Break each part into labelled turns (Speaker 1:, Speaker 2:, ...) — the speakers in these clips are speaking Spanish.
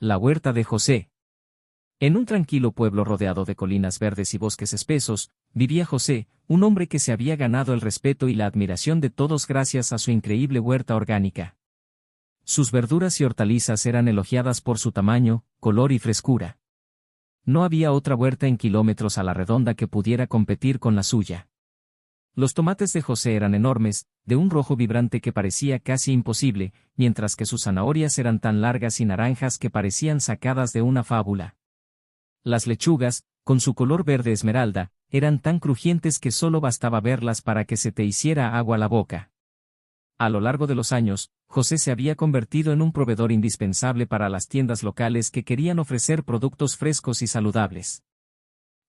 Speaker 1: La huerta de José. En un tranquilo pueblo rodeado de colinas verdes y bosques espesos, vivía José, un hombre que se había ganado el respeto y la admiración de todos gracias a su increíble huerta orgánica. Sus verduras y hortalizas eran elogiadas por su tamaño, color y frescura. No había otra huerta en kilómetros a la redonda que pudiera competir con la suya. Los tomates de José eran enormes, de un rojo vibrante que parecía casi imposible, mientras que sus zanahorias eran tan largas y naranjas que parecían sacadas de una fábula. Las lechugas, con su color verde esmeralda, eran tan crujientes que solo bastaba verlas para que se te hiciera agua la boca. A lo largo de los años, José se había convertido en un proveedor indispensable para las tiendas locales que querían ofrecer productos frescos y saludables.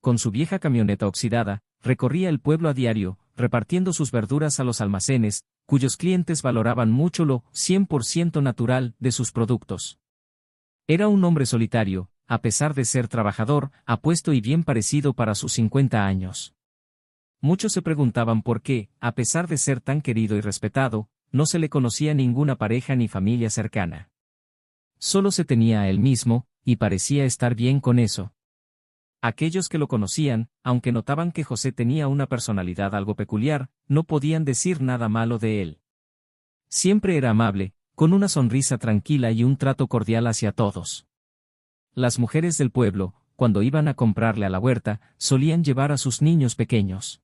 Speaker 1: Con su vieja camioneta oxidada, recorría el pueblo a diario, repartiendo sus verduras a los almacenes, cuyos clientes valoraban mucho lo 100% natural de sus productos. Era un hombre solitario, a pesar de ser trabajador, apuesto y bien parecido para sus 50 años. Muchos se preguntaban por qué, a pesar de ser tan querido y respetado, no se le conocía ninguna pareja ni familia cercana. Solo se tenía a él mismo, y parecía estar bien con eso. Aquellos que lo conocían, aunque notaban que José tenía una personalidad algo peculiar, no podían decir nada malo de él. Siempre era amable, con una sonrisa tranquila y un trato cordial hacia todos. Las mujeres del pueblo, cuando iban a comprarle a la huerta, solían llevar a sus niños pequeños.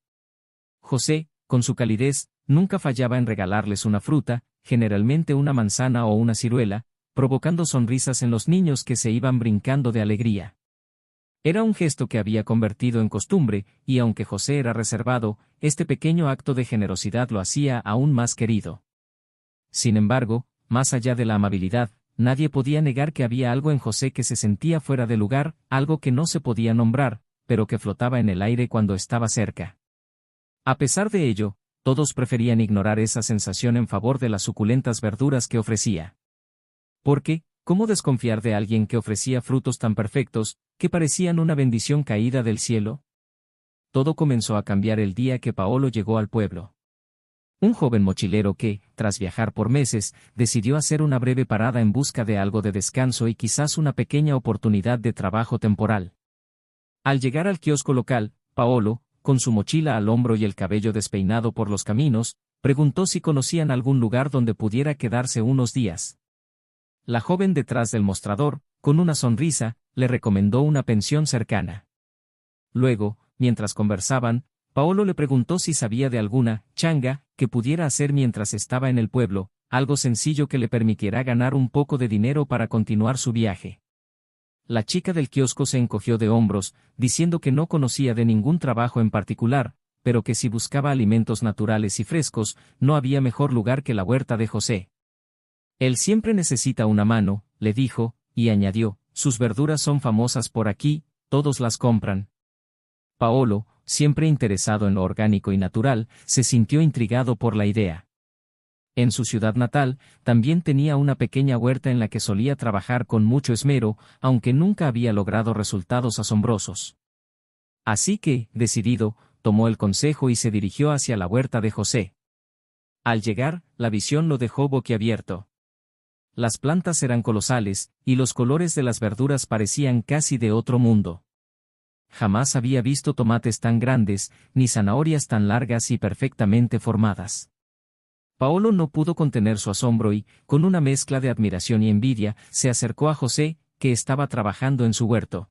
Speaker 1: José, con su calidez, nunca fallaba en regalarles una fruta, generalmente una manzana o una ciruela, provocando sonrisas en los niños que se iban brincando de alegría. Era un gesto que había convertido en costumbre, y aunque José era reservado, este pequeño acto de generosidad lo hacía aún más querido. Sin embargo, más allá de la amabilidad, nadie podía negar que había algo en José que se sentía fuera de lugar, algo que no se podía nombrar, pero que flotaba en el aire cuando estaba cerca. A pesar de ello, todos preferían ignorar esa sensación en favor de las suculentas verduras que ofrecía. Porque, ¿cómo desconfiar de alguien que ofrecía frutos tan perfectos, que parecían una bendición caída del cielo? Todo comenzó a cambiar el día que Paolo llegó al pueblo. Un joven mochilero que, tras viajar por meses, decidió hacer una breve parada en busca de algo de descanso y quizás una pequeña oportunidad de trabajo temporal. Al llegar al kiosco local, Paolo, con su mochila al hombro y el cabello despeinado por los caminos, preguntó si conocían algún lugar donde pudiera quedarse unos días. La joven detrás del mostrador, con una sonrisa, le recomendó una pensión cercana. Luego, mientras conversaban, Paolo le preguntó si sabía de alguna changa que pudiera hacer mientras estaba en el pueblo, algo sencillo que le permitiera ganar un poco de dinero para continuar su viaje. La chica del kiosco se encogió de hombros, diciendo que no conocía de ningún trabajo en particular, pero que si buscaba alimentos naturales y frescos, no había mejor lugar que la huerta de José. Él siempre necesita una mano, le dijo, y añadió, sus verduras son famosas por aquí, todos las compran. Paolo, siempre interesado en lo orgánico y natural, se sintió intrigado por la idea. En su ciudad natal, también tenía una pequeña huerta en la que solía trabajar con mucho esmero, aunque nunca había logrado resultados asombrosos. Así que, decidido, tomó el consejo y se dirigió hacia la huerta de José. Al llegar, la visión lo dejó boquiabierto. Las plantas eran colosales, y los colores de las verduras parecían casi de otro mundo. Jamás había visto tomates tan grandes, ni zanahorias tan largas y perfectamente formadas. Paolo no pudo contener su asombro y, con una mezcla de admiración y envidia, se acercó a José, que estaba trabajando en su huerto.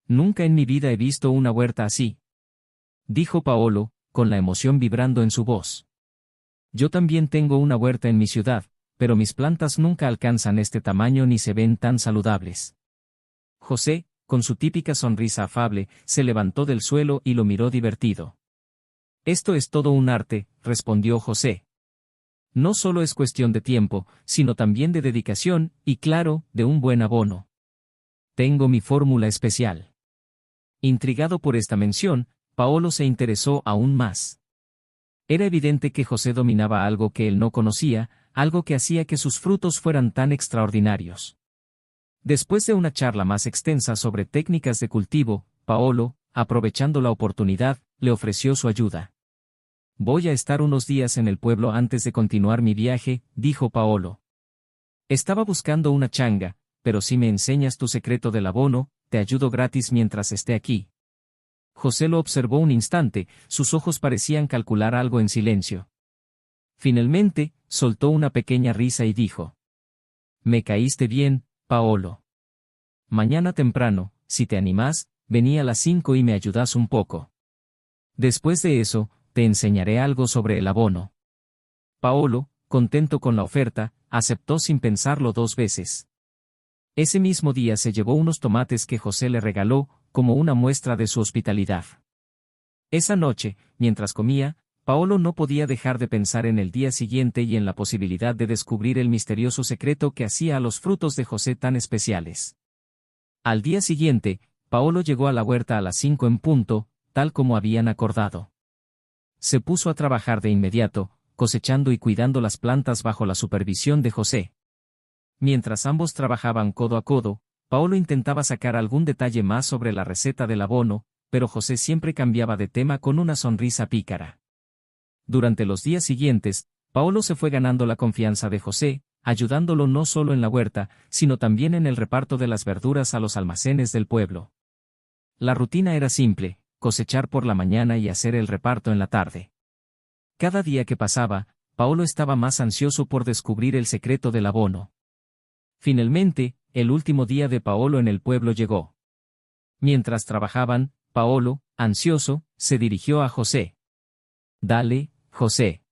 Speaker 1: Nunca en mi vida he visto una huerta así, dijo Paolo, con la emoción vibrando en su voz. Yo también tengo una huerta en mi ciudad, pero mis plantas nunca alcanzan este tamaño ni se ven tan saludables. José, con su típica sonrisa afable, se levantó del suelo y lo miró divertido. Esto es todo un arte, respondió José. No solo es cuestión de tiempo, sino también de dedicación, y claro, de un buen abono. Tengo mi fórmula especial. Intrigado por esta mención, Paolo se interesó aún más. Era evidente que José dominaba algo que él no conocía, algo que hacía que sus frutos fueran tan extraordinarios. Después de una charla más extensa sobre técnicas de cultivo, Paolo, aprovechando la oportunidad, le ofreció su ayuda. Voy a estar unos días en el pueblo antes de continuar mi viaje, dijo Paolo. Estaba buscando una changa, pero si me enseñas tu secreto del abono, te ayudo gratis mientras esté aquí. José lo observó un instante, sus ojos parecían calcular algo en silencio. Finalmente, soltó una pequeña risa y dijo: Me caíste bien, Paolo. Mañana temprano, si te animás, vení a las 5 y me ayudás un poco. Después de eso, te enseñaré algo sobre el abono. Paolo, contento con la oferta, aceptó sin pensarlo 2 veces. Ese mismo día se llevó unos tomates que José le regaló, como una muestra de su hospitalidad. Esa noche, mientras comía, Paolo no podía dejar de pensar en el día siguiente y en la posibilidad de descubrir el misterioso secreto que hacía a los frutos de José tan especiales. Al día siguiente, Paolo llegó a la huerta a las 5 en punto, tal como habían acordado. Se puso a trabajar de inmediato, cosechando y cuidando las plantas bajo la supervisión de José. Mientras ambos trabajaban codo a codo, Paolo intentaba sacar algún detalle más sobre la receta del abono, pero José siempre cambiaba de tema con una sonrisa pícara. Durante los días siguientes, Paolo se fue ganando la confianza de José, ayudándolo no solo en la huerta, sino también en el reparto de las verduras a los almacenes del pueblo. La rutina era simple: cosechar por la mañana y hacer el reparto en la tarde. Cada día que pasaba, Paolo estaba más ansioso por descubrir el secreto del abono. Finalmente, el último día de Paolo en el pueblo llegó. Mientras trabajaban, Paolo, ansioso, se dirigió a José. Dale, José.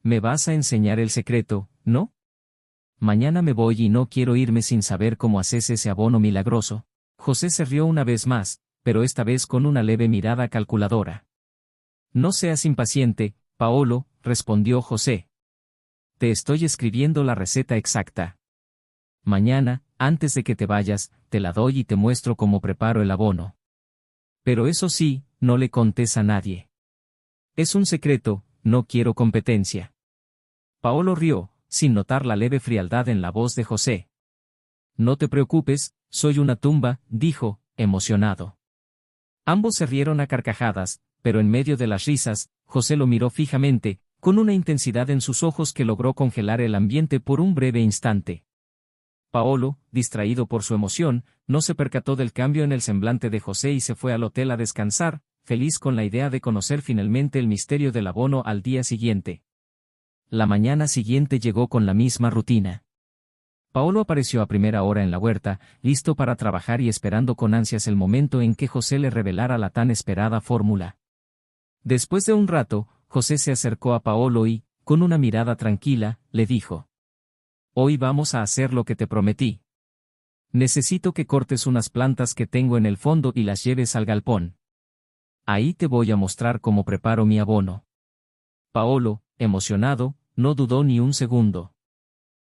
Speaker 1: Me vas a enseñar el secreto, ¿no? Mañana me voy y no quiero irme sin saber cómo haces ese abono milagroso. José se rió una vez más, pero esta vez con una leve mirada calculadora. No seas impaciente, Paolo, respondió José. Te estoy escribiendo la receta exacta. Mañana, antes de que te vayas, te la doy y te muestro cómo preparo el abono. Pero eso sí, no le contes a nadie. Es un secreto, no quiero competencia. Paolo rió, sin notar la leve frialdad en la voz de José. No te preocupes, soy una tumba, dijo, emocionado. Ambos se rieron a carcajadas, pero en medio de las risas, José lo miró fijamente, con una intensidad en sus ojos que logró congelar el ambiente por un breve instante. Paolo, distraído por su emoción, no se percató del cambio en el semblante de José y se fue al hotel a descansar, feliz con la idea de conocer finalmente el misterio del abono al día siguiente. La mañana siguiente llegó con la misma rutina. Paolo apareció a primera hora en la huerta, listo para trabajar y esperando con ansias el momento en que José le revelara la tan esperada fórmula. Después de un rato, José se acercó a Paolo y, con una mirada tranquila, le dijo: Hoy vamos a hacer lo que te prometí. Necesito que cortes unas plantas que tengo en el fondo y las lleves al galpón. Ahí te voy a mostrar cómo preparo mi abono. Paolo, emocionado, no dudó ni un segundo.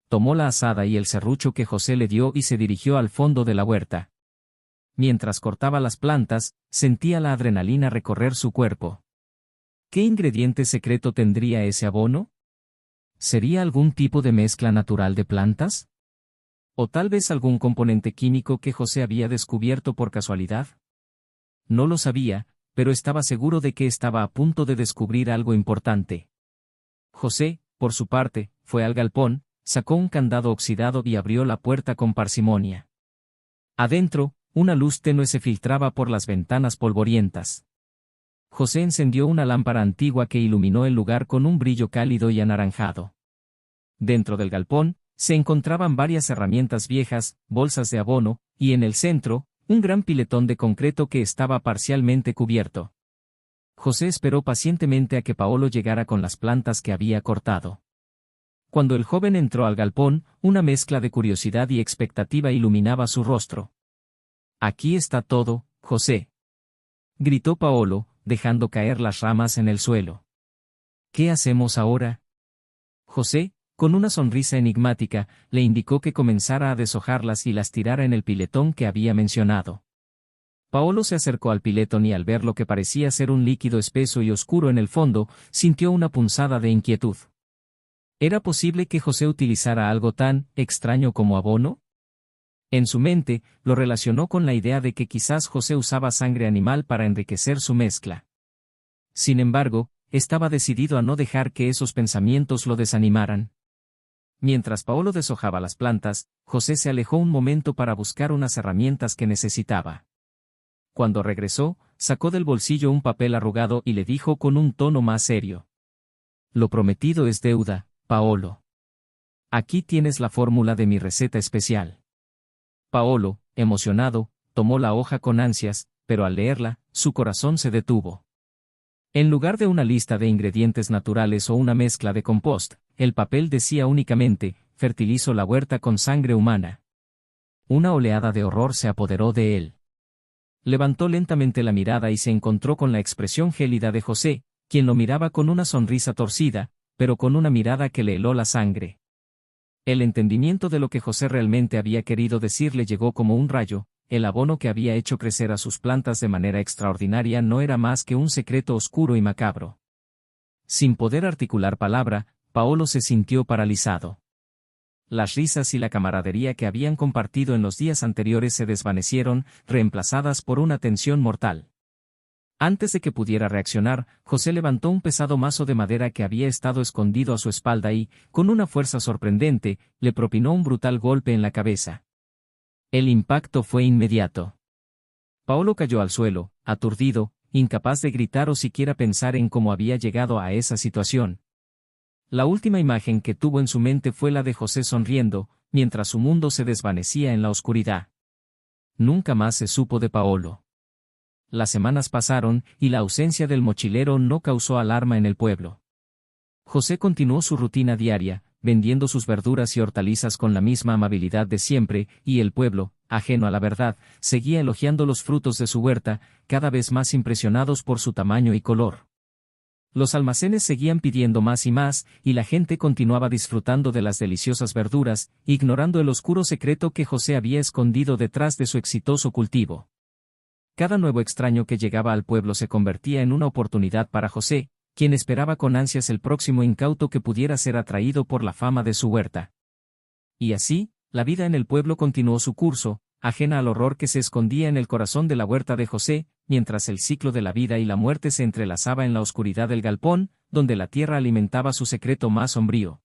Speaker 1: Tomó la azada y el serrucho que José le dio y se dirigió al fondo de la huerta. Mientras cortaba las plantas, sentía la adrenalina recorrer su cuerpo. ¿Qué ingrediente secreto tendría ese abono? ¿Sería algún tipo de mezcla natural de plantas? ¿O tal vez algún componente químico que José había descubierto por casualidad? No lo sabía, pero estaba seguro de que estaba a punto de descubrir algo importante. José, por su parte, fue al galpón, sacó un candado oxidado y abrió la puerta con parsimonia. Adentro, una luz tenue se filtraba por las ventanas polvorientas. José encendió una lámpara antigua que iluminó el lugar con un brillo cálido y anaranjado. Dentro del galpón, se encontraban varias herramientas viejas, bolsas de abono, y en el centro, un gran piletón de concreto que estaba parcialmente cubierto. José esperó pacientemente a que Paolo llegara con las plantas que había cortado. Cuando el joven entró al galpón, una mezcla de curiosidad y expectativa iluminaba su rostro. «Aquí está todo, José», gritó Paolo, dejando caer las ramas en el suelo. «¿Qué hacemos ahora?» José, con una sonrisa enigmática, le indicó que comenzara a deshojarlas y las tirara en el piletón que había mencionado. Paolo se acercó al piletón y al ver lo que parecía ser un líquido espeso y oscuro en el fondo, sintió una punzada de inquietud. ¿Era posible que José utilizara algo tan extraño como abono? En su mente, lo relacionó con la idea de que quizás José usaba sangre animal para enriquecer su mezcla. Sin embargo, estaba decidido a no dejar que esos pensamientos lo desanimaran. Mientras Paolo deshojaba las plantas, José se alejó un momento para buscar unas herramientas que necesitaba. Cuando regresó, sacó del bolsillo un papel arrugado y le dijo con un tono más serio: «Lo prometido es deuda, Paolo. Aquí tienes la fórmula de mi receta especial». Paolo, emocionado, tomó la hoja con ansias, pero al leerla, su corazón se detuvo. En lugar de una lista de ingredientes naturales o una mezcla de compost, el papel decía únicamente: «Fertilizo la huerta con sangre humana». Una oleada de horror se apoderó de él. Levantó lentamente la mirada y se encontró con la expresión gélida de José, quien lo miraba con una sonrisa torcida, pero con una mirada que le heló la sangre. El entendimiento de lo que José realmente había querido decir le llegó como un rayo. El abono que había hecho crecer a sus plantas de manera extraordinaria no era más que un secreto oscuro y macabro. Sin poder articular palabra, Paolo se sintió paralizado. Las risas y la camaradería que habían compartido en los días anteriores se desvanecieron, reemplazadas por una tensión mortal. Antes de que pudiera reaccionar, José levantó un pesado mazo de madera que había estado escondido a su espalda y, con una fuerza sorprendente, le propinó un brutal golpe en la cabeza. El impacto fue inmediato. Paolo cayó al suelo, aturdido, incapaz de gritar o siquiera pensar en cómo había llegado a esa situación. La última imagen que tuvo en su mente fue la de José sonriendo, mientras su mundo se desvanecía en la oscuridad. Nunca más se supo de Paolo. Las semanas pasaron, y la ausencia del mochilero no causó alarma en el pueblo. José continuó su rutina diaria, vendiendo sus verduras y hortalizas con la misma amabilidad de siempre, y el pueblo, ajeno a la verdad, seguía elogiando los frutos de su huerta, cada vez más impresionados por su tamaño y color. Los almacenes seguían pidiendo más y más, y la gente continuaba disfrutando de las deliciosas verduras, ignorando el oscuro secreto que José había escondido detrás de su exitoso cultivo. Cada nuevo extraño que llegaba al pueblo se convertía en una oportunidad para José, quien esperaba con ansias el próximo incauto que pudiera ser atraído por la fama de su huerta. Y así, la vida en el pueblo continuó su curso, ajena al horror que se escondía en el corazón de la huerta de José, mientras el ciclo de la vida y la muerte se entrelazaba en la oscuridad del galpón, donde la tierra alimentaba su secreto más sombrío.